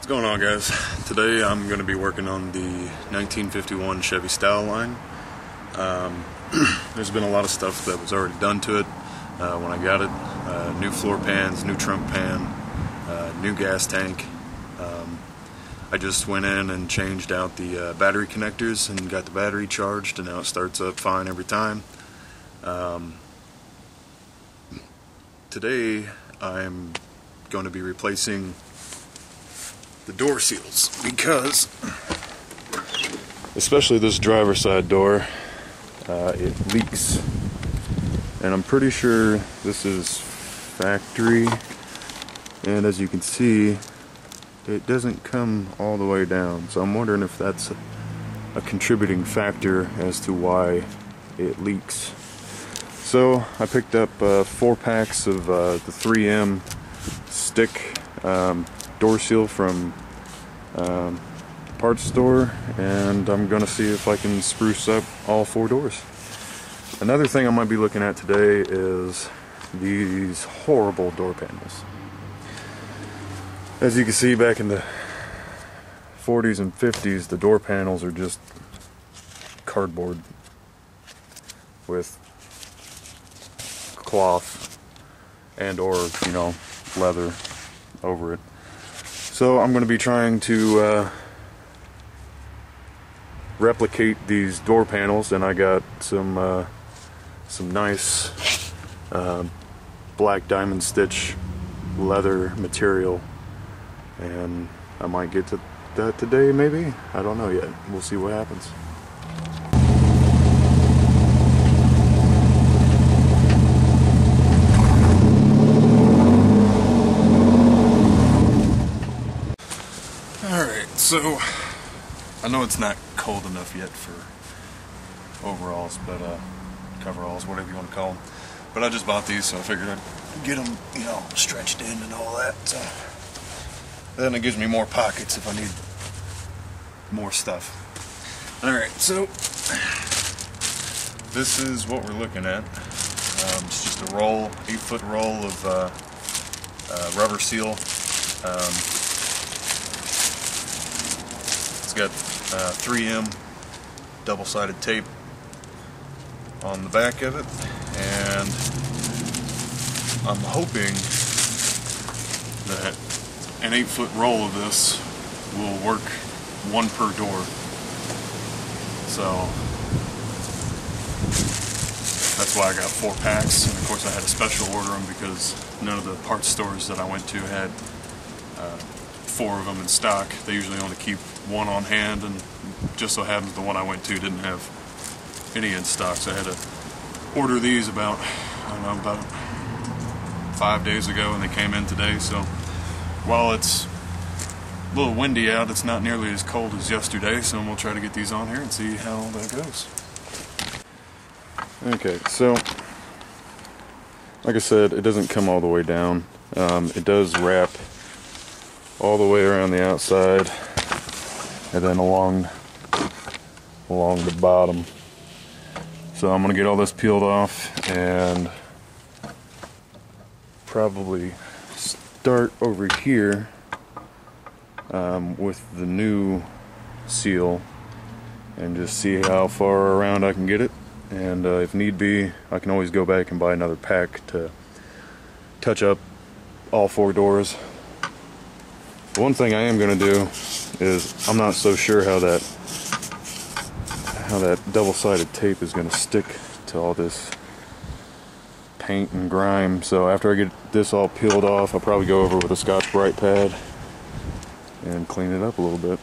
What's going on, guys? Today I'm going to be working on the 1951 Chevy style line. There's been a lot of stuff that was already done to it when I got it. New floor pans, new trunk pan, new gas tank. I just went in and changed out the battery connectors and got the battery charged, and now it starts up fine every time. Today I'm going to be replacing the door seals, because especially this driver's side door, it leaks, and I'm pretty sure this is factory, and as you can see it doesn't come all the way down, so I'm wondering if that's a contributing factor as to why it leaks. So I picked up 4 packs of the 3M stick door seal from the parts store, and I'm gonna see if I can spruce up all 4 doors. Another thing I might be looking at today is these horrible door panels. As you can see, back in the 40s and 50s, the door panels are just cardboard with cloth and or leather over it. So I'm going to be trying to replicate these door panels, and I got some nice black diamond stitch leather material, and I might get to that today, maybe. I don't know yet. We'll see what happens. So, I know it's not cold enough yet for overalls, but coveralls, whatever you want to call them. But I just bought these, so I figured I'd get them, stretched in and all that. So then it gives me more pockets if I need more stuff. Alright, so this is what we're looking at. It's just a roll, 8-foot roll of rubber seal. It's got 3M double-sided tape on the back of it, and I'm hoping that an 8-foot roll of this will work 1 per door. So that's why I got 4 packs, and of course I had to special order them because none of the parts stores that I went to had 4 of them in stock. They usually only keep 1 on hand, and just so happens the one I went to didn't have any in stock, so I had to order these about 5 days ago, and they came in today. So while it's a little windy out, it's not nearly as cold as yesterday, so we'll try to get these on here and see how that goes. Okay, so like I said, it doesn't come all the way down. It does wrap all the way around the outside and then along the bottom. So I'm gonna get all this peeled off and probably start over here with the new seal and just see how far around I can get it, and if need be I can always go back and buy another pack to touch up all 4 doors. One thing I am going to do is, I'm not so sure how that double-sided tape is going to stick to all this paint and grime. So after I get this all peeled off, I'll probably go over with a Scotch-Brite pad and clean it up a little bit.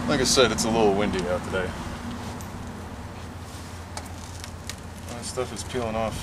Like I said, it's a little windy out today. This stuff is peeling off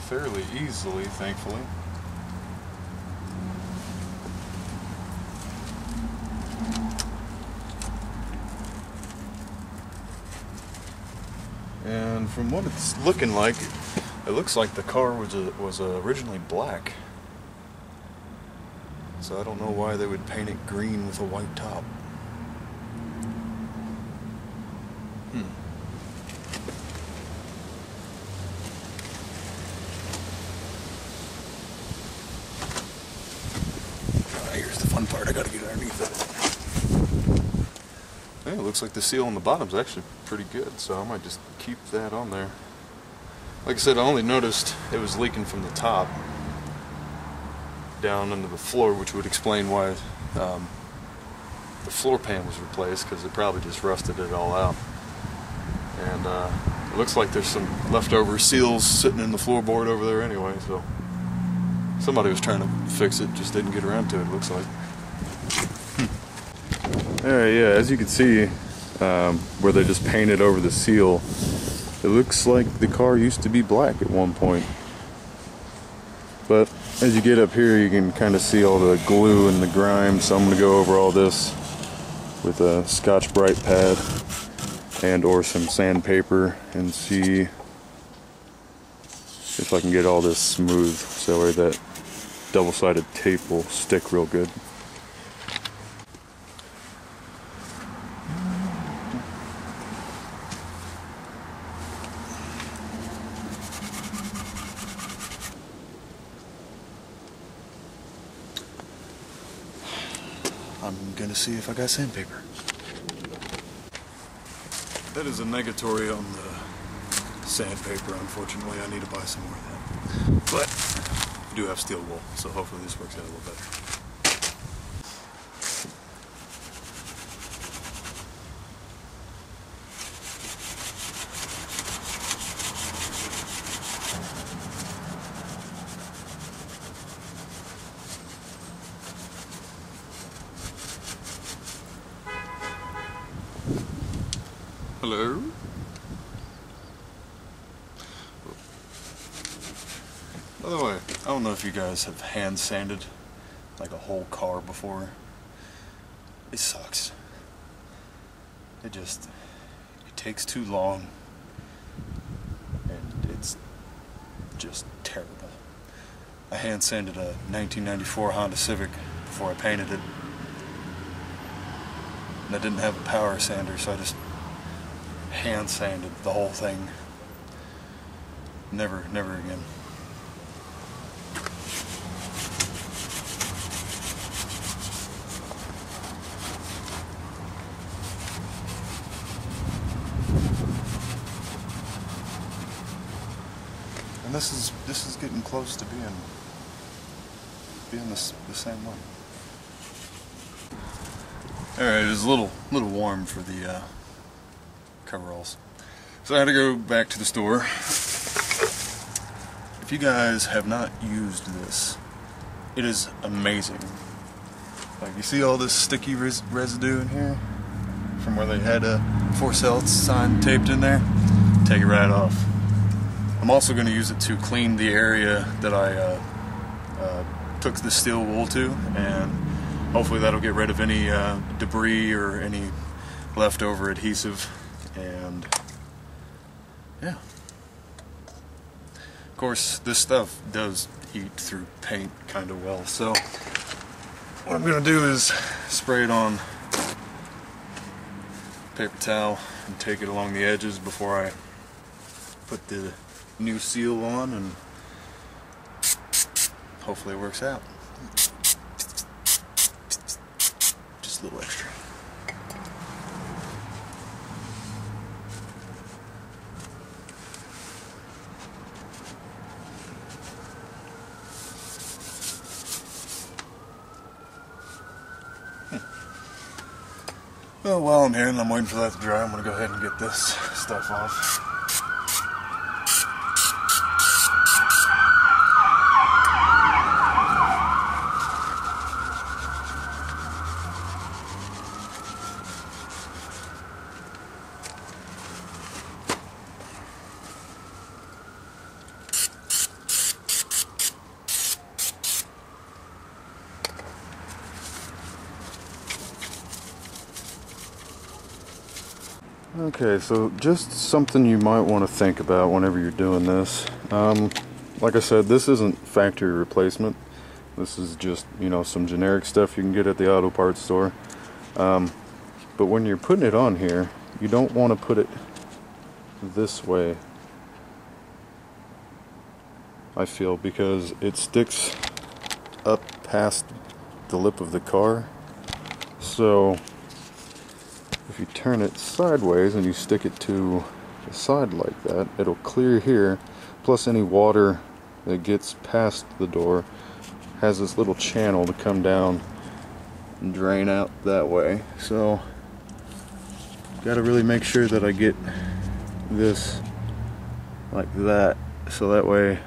fairly easily, thankfully. And from what it's looking like, it looks like the car was originally black. So I don't know why they would paint it green with a white top. Here's the fun part, I gotta get underneath it. Yeah, it looks like the seal on the bottom is actually pretty good, so I might just keep that on there. Like I said, I only noticed it was leaking from the top down into the floor, which would explain why the floor pan was replaced, because it probably just rusted it all out. And it looks like there's some leftover seals sitting in the floorboard over there anyway, so somebody was trying to fix it, just didn't get around to it, looks like. Alright, yeah, as you can see, where they just painted over the seal, it looks like the car used to be black at one point. But as you get up here, you can kind of see all the glue and the grime, so I'm going to go over all this with a Scotch-Brite pad and or some sandpaper and see if I can get all this smooth so that double-sided tape will stick real good. I'm gonna see if I got sandpaper. That is a negatory on the sandpaper. Unfortunately, I need to buy some more of that. But I do have steel wool, so hopefully this works out a little better. Hello? By the way, I don't know if you guys have hand sanded like a whole car before. It sucks. It takes too long and it's just terrible. I hand sanded a 1994 Honda Civic before I painted it. And I didn't have a power sander, so I just hand sanded the whole thing. Never again. And this is getting close to being the same one. All right, it was a little warm for the coveralls. So I had to go back to the store. If you guys have not used this, it is amazing. Like, you see all this sticky residue in here from where they had a for sale sign taped in there? Take it right off. I'm also going to use it to clean the area that I took the steel wool to, and hopefully that'll get rid of any debris or any leftover adhesive. And yeah, of course this stuff does eat through paint kind of well, so what I'm going to do is spray it on paper towel and take it along the edges before I put the new seal on, and hopefully it works out. Just a little extra. Well, while I'm here and I'm waiting for that to dry, I'm going to go ahead and get this stuff off. Okay, so just something you might want to think about whenever you're doing this. Like I said, this isn't factory replacement. This is just, you know, some generic stuff you can get at the auto parts store. But when you're putting it on here, you don't want to put it this way, I feel, because it sticks up past the lip of the car. So if you turn it sideways and you stick it to the side like that, it'll clear here, plus any water that gets past the door has this little channel to come down and drain out that way. So gotta really make sure that I get this like that, so that way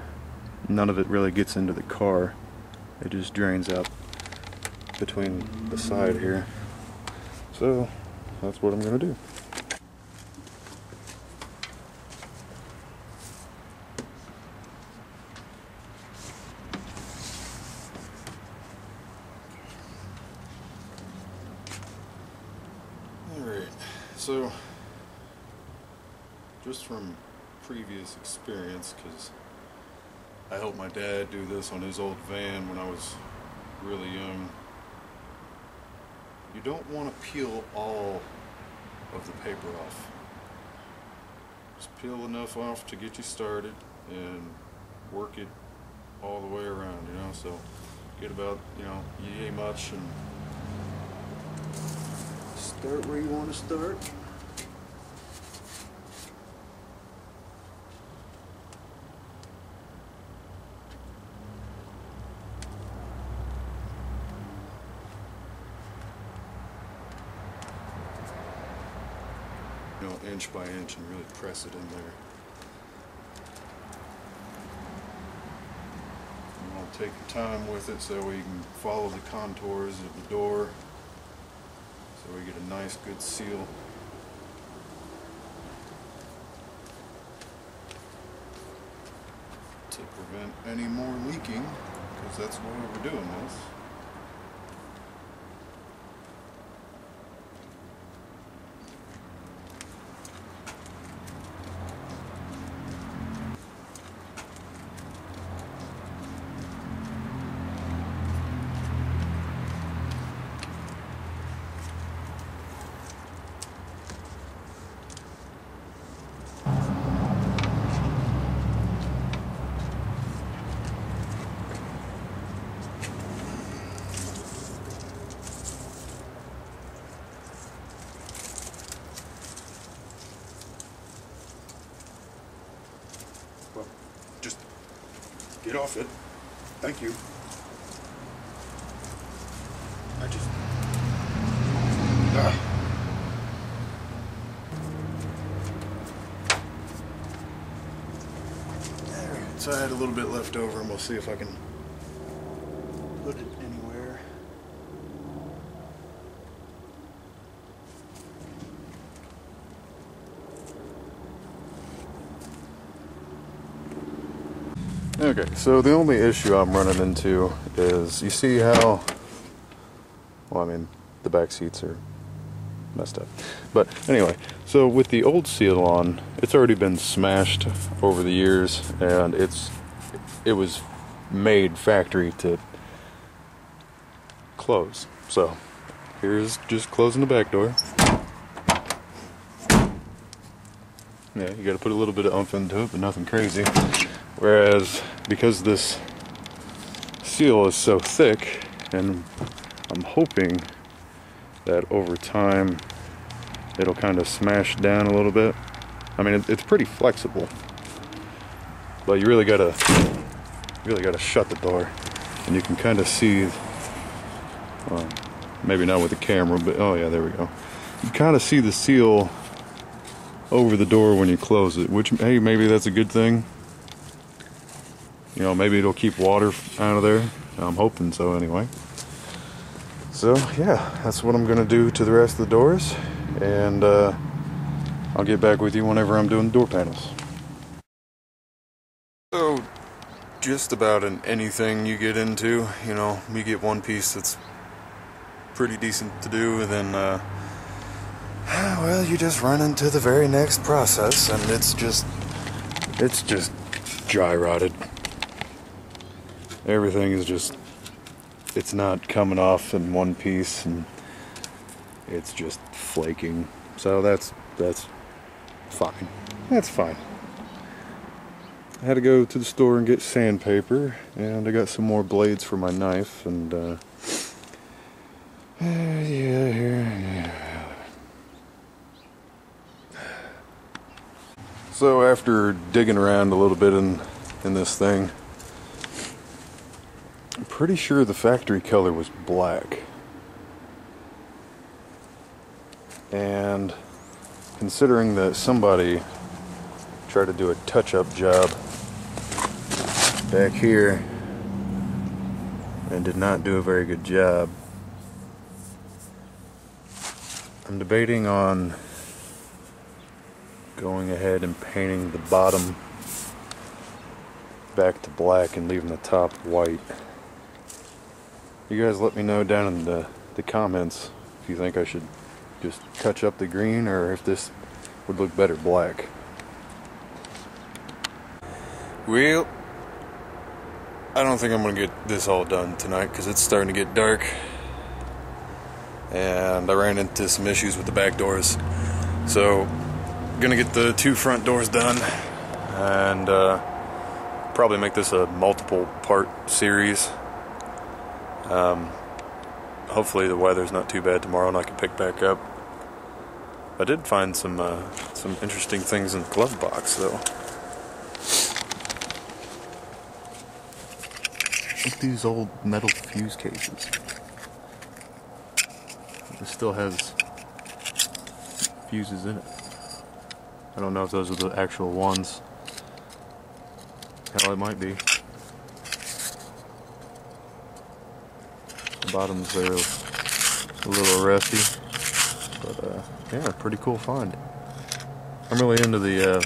none of it really gets into the car. It just drains out between the side here. So that's what I'm gonna do. Alright, so just from previous experience, because I helped my dad do this on his old van when I was really young, you don't want to peel all of the paper off. Just peel enough off to get you started and work it all the way around, you know, so get about, you know, yay much and start where you want to start. You know, inch by inch, and really press it in there. You want to take your time with it so you can follow the contours of the door, so we get a nice good seal. To prevent any more leaking, because that's why we're doing this. Well, just get off it. Thank you. I just... Alright, so I had a little bit left over, and we'll see if I can put it anywhere. Okay, so the only issue I'm running into is, you see how, well, I mean, the back seats are messed up. But anyway, so with the old seal on, it's already been smashed over the years, and it was made factory to close. So here's just closing the back door. Yeah, you gotta put a little bit of oomph into it, but nothing crazy. Whereas, because this seal is so thick, and I'm hoping that over time it'll kind of smash down a little bit. I mean, it's pretty flexible, but you really gotta shut the door, and you can kind of see, well, maybe not with the camera, but oh yeah, there we go. You kind of see the seal over the door when you close it, which, hey, maybe that's a good thing. You know, maybe it'll keep water out of there. I'm hoping so anyway. So yeah, that's what I'm gonna do to the rest of the doors, and I'll get back with you whenever I'm doing the door panels. So just about in anything you get into, you know, you get one piece that's pretty decent to do, and then Well, you just run into the very next process, and it's just dry rotted. Everything is just, it's not coming off in one piece, and it's just flaking. So that's fine. That's fine. I had to go to the store and get sandpaper, and I got some more blades for my knife, and yeah, here. So after digging around a little bit in this thing, I'm pretty sure the factory color was black. And considering that somebody tried to do a touch-up job back here and did not do a very good job, I'm debating on going ahead and painting the bottom back to black and leaving the top white. You guys let me know down in the comments if you think I should just touch up the green or if this would look better black. Well, I don't think I'm gonna get this all done tonight because it's starting to get dark, and I ran into some issues with the back doors. So gonna get the 2 front doors done, and probably make this a multiple part series. Hopefully the weather's not too bad tomorrow and I can pick back up. I did find some interesting things in the glove box though. Look at these old metal fuse cases. This still has fuses in it. I don't know if those are the actual ones. Hell, it might be. The bottoms there are a little rusty, but yeah, pretty cool find. I'm really into the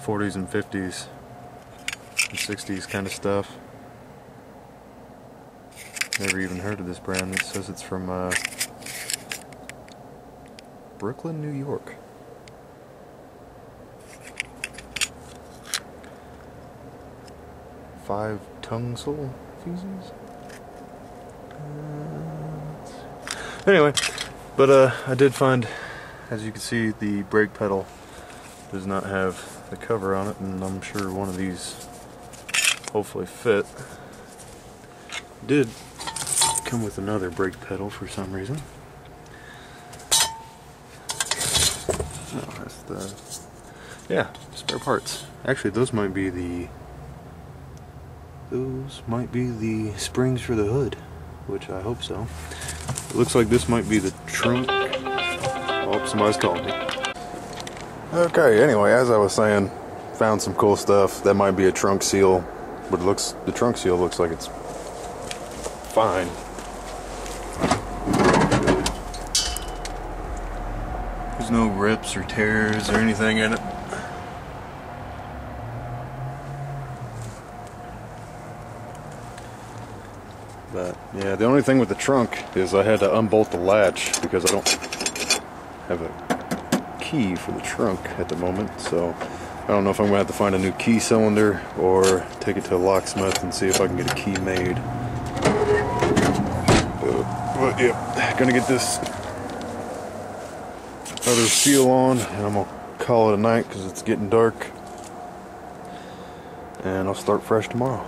40s and 50s and 60s kind of stuff. Never even heard of this brand. It says it's from Brooklyn, New York. 5 tungsole fuses. Anyway, but I did find, as you can see, the brake pedal does not have the cover on it, and I'm sure one of these hopefully fit. Did come with another brake pedal for some reason. Oh, that's the, yeah, spare parts. Actually, those might be the springs for the hood, which I hope so. It looks like this might be the trunk. Oh, somebody's calling me. Okay, anyway, as I was saying, found some cool stuff. That might be a trunk seal, but the trunk seal looks like it's fine. There's no rips or tears or anything in it. But yeah, the only thing with the trunk is I had to unbolt the latch because I don't have a key for the trunk at the moment. So I don't know if I'm gonna have to find a new key cylinder or take it to a locksmith and see if I can get a key made. But yeah, gonna get this other seal on, and I'm gonna call it a night because it's getting dark, and I'll start fresh tomorrow.